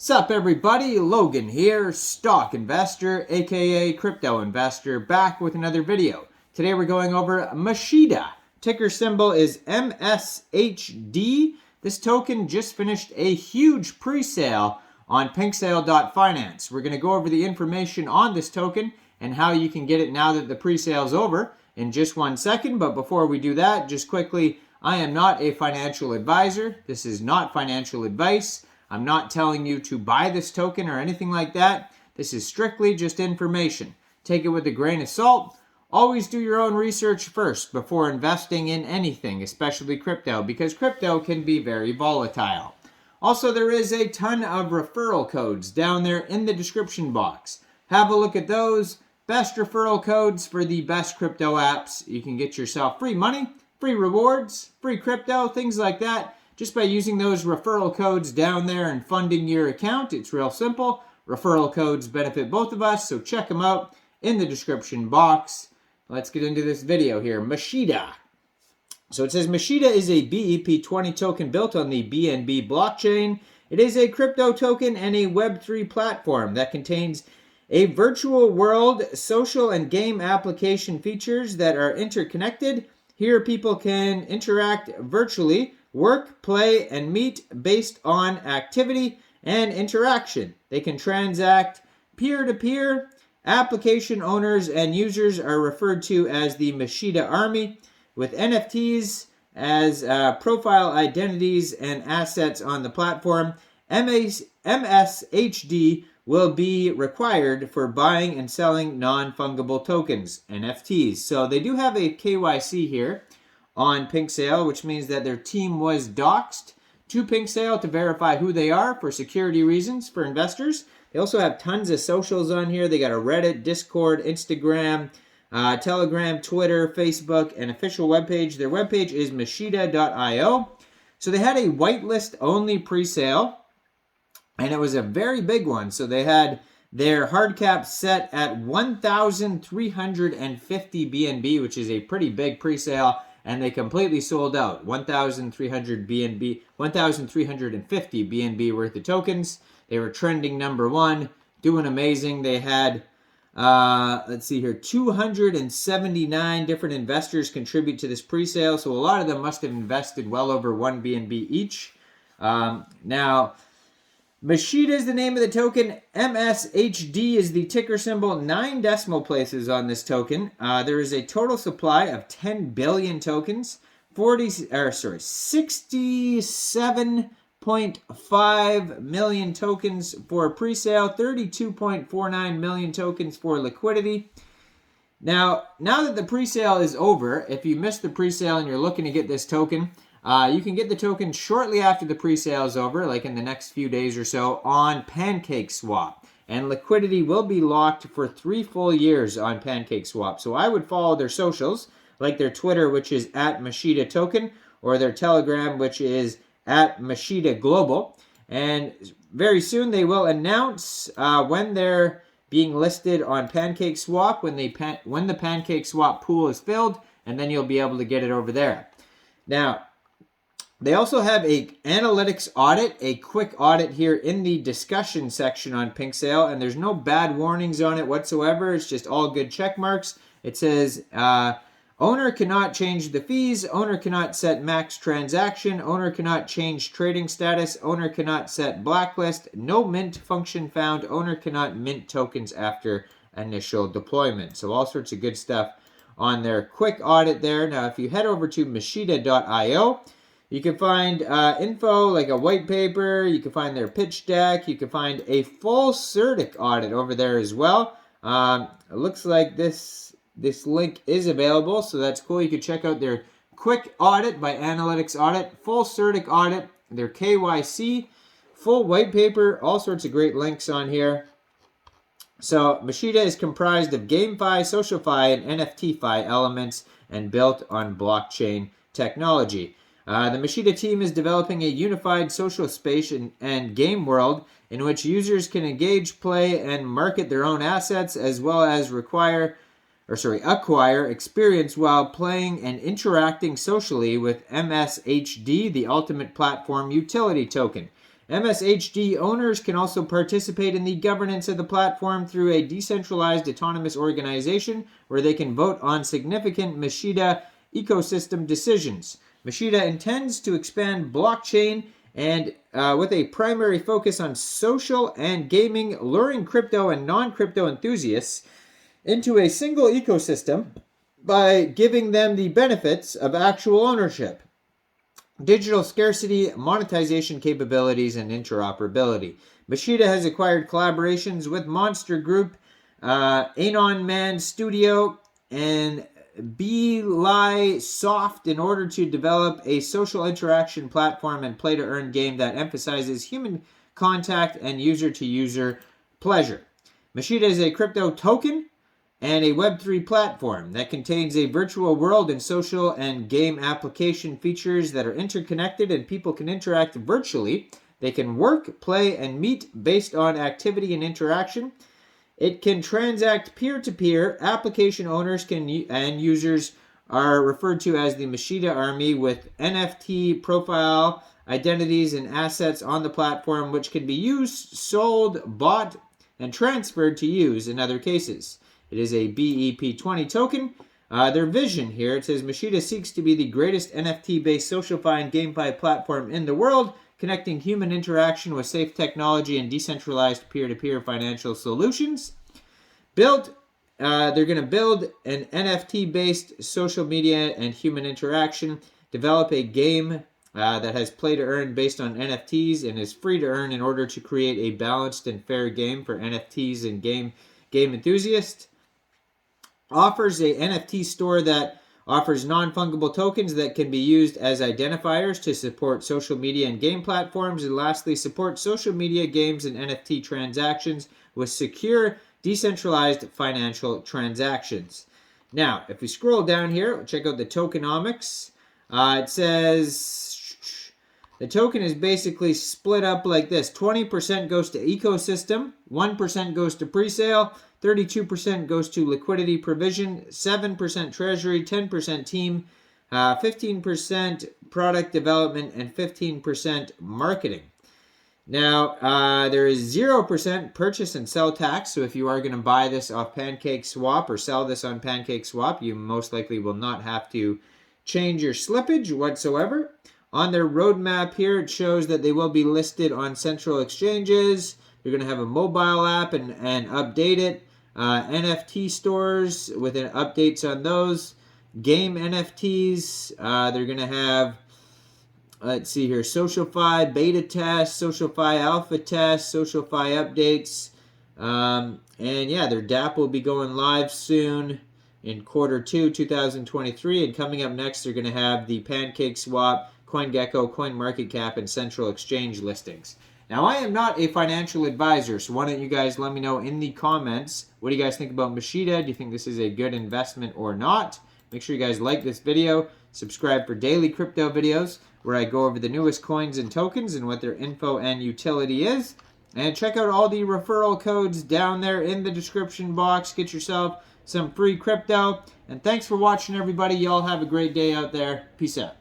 Sup everybody, Logan here, stock investor, aka crypto investor, back with another video. Today we're going over Mashida. Ticker symbol is MSHD. This token just finished a huge pre-sale on pinksale.finance. We're going to go over the information on this token and how you can get it now that the pre-sale is over in just 1 second. But before we do that, just quickly, I am not a financial advisor. This is not financial advice. I'm not telling you to buy this token or anything like that. This is strictly just information. Take it with a grain of salt. Always do your own research first before investing in anything, especially crypto, because crypto can be very volatile. Also, there is a ton of referral codes down there in the description box. Have a look at those. Best referral codes for the best crypto apps. You can get yourself free money, free rewards, free crypto, things like that. Just by using those referral codes down there and funding your account. It's real simple. Referral codes benefit both of us, so check them out in the description box. Let's get into this video here. Mashida. So it says Mashida is a BEP20 token built on the BNB blockchain. It is a crypto token and a Web3 platform that contains a virtual world, social and game application features that are interconnected. Here people can interact virtually, work, play, and meet based on activity and interaction. They can transact peer-to-peer. Application owners and users are referred to as the Mashida Army, with NFTs as profile identities and assets on the platform. MSHD will be required for buying and selling non-fungible tokens, NFTs. So they do have a KYC here on PinkSale, which means that their team was doxed to PinkSale to verify who they are for security reasons for investors. They also have tons of socials on here. They got a Reddit, Discord, Instagram, Telegram, Twitter, Facebook, and official webpage. Their webpage is mashida.io. So they had a whitelist only pre-sale, and it was a very big one. So they had their hard cap set at 1,350 BNB, which is a pretty big pre-sale. And they completely sold out. 1,300 BNB, 1,350 BNB worth of tokens. They were trending #1, doing amazing. They had, let's see here, 279 different investors contribute to this pre-sale. So a lot of them must have invested well over 1 BNB each. Now, Mashida is the name of the token. MSHD is the ticker symbol. 9 decimal places on this token. There is a total supply of 10 billion tokens. 67.5 million tokens for pre-sale. 32.49 million tokens for liquidity. Now that the pre-sale is over, if you missed the pre-sale and you're looking to get this token, you can get the token shortly after the pre-sale is over, like in the next few days or so, on PancakeSwap. And liquidity will be locked for 3 full years on PancakeSwap. So I would follow their socials, like their Twitter, which is @MashidaToken, or their Telegram, which is @MashidaGlobal. And very soon they will announce when they're being listed on PancakeSwap, when the PancakeSwap pool is filled, and then you'll be able to get it over there. Now, they also have a analytics audit, a quick audit here in the discussion section on PinkSale, and there's no bad warnings on it whatsoever. It's just all good check marks. It says, owner cannot change the fees, owner cannot set max transaction, owner cannot change trading status, owner cannot set blacklist, no mint function found, owner cannot mint tokens after initial deployment. So all sorts of good stuff on their quick audit there. Now, if you head over to mashida.io, you can find info like a white paper. You can find their pitch deck. You can find a full CertiK audit over there as well. It looks like this link is available, so that's cool. You can check out their quick audit by Analytics Audit, full CertiK audit, their KYC, full white paper, all sorts of great links on here. So Mashida is comprised of GameFi, SocialFi, and NFTFi elements and built on blockchain technology. The Mashida team is developing a unified social space and game world in which users can engage, play, and market their own assets, as well as acquire experience while playing and interacting socially with MSHD, the Ultimate Platform Utility Token. MSHD owners can also participate in the governance of the platform through a decentralized autonomous organization where they can vote on significant Mashida ecosystem decisions. Mashida intends to expand blockchain and with a primary focus on social and gaming, luring crypto and non-crypto enthusiasts into a single ecosystem by giving them the benefits of actual ownership, digital scarcity, monetization capabilities, and interoperability. Mashida has acquired collaborations with Monster Group, Anon Man Studio, and Beelie Soft in order to develop a social interaction platform and play-to-earn game that emphasizes human contact and user-to-user pleasure. Mashida is a crypto token and a Web3 platform that contains a virtual world and social and game application features that are interconnected and people can interact virtually. They can work, play, and meet based on activity and interaction. It can transact peer-to-peer. Application owners and users are referred to as the Mashida Army with NFT profile identities and assets on the platform which can be used, sold, bought, and transferred to use in other cases. It is a BEP20 token. Their vision here, it says Mashida seeks to be the greatest NFT-based SocialFi and GameFi platform in the world, connecting human interaction with safe technology and decentralized peer-to-peer financial solutions. They're going to build an NFT-based social media and human interaction, develop a game that has play-to-earn based on NFTs and is free to earn in order to create a balanced and fair game for NFTs and game enthusiasts. Offers a NFT store that offers non-fungible tokens that can be used as identifiers to support social media and game platforms. And lastly, support social media, games, and NFT transactions with secure, decentralized financial transactions. Now, if we scroll down here, check out the tokenomics. It says the token is basically split up like this. 20% goes to ecosystem, 1% goes to presale, 32% goes to liquidity provision, 7% treasury, 10% team, 15% product development, and 15% marketing. Now, there is 0% purchase and sell tax. So if you are going to buy this off PancakeSwap or sell this on PancakeSwap, you most likely will not have to change your slippage whatsoever. On their roadmap here, it shows that they will be listed on central exchanges. They're going to have a mobile app and update it. NFT stores with updates on those. Game NFTs. They're going to have, let's see here, SocialFi beta test, SocialFi alpha test, SocialFi updates. And yeah, their DApp will be going live soon in Q2 2023. And coming up next, they're going to have the PancakeSwap, CoinGecko, CoinMarketCap, and Central Exchange listings. Now, I am not a financial advisor, so why don't you guys let me know in the comments, what do you guys think about Mashida? Do you think this is a good investment or not? Make sure you guys like this video, subscribe for daily crypto videos where I go over the newest coins and tokens and what their info and utility is. And check out all the referral codes down there in the description box. Get yourself some free crypto. And thanks for watching, everybody. Y'all have a great day out there. Peace out.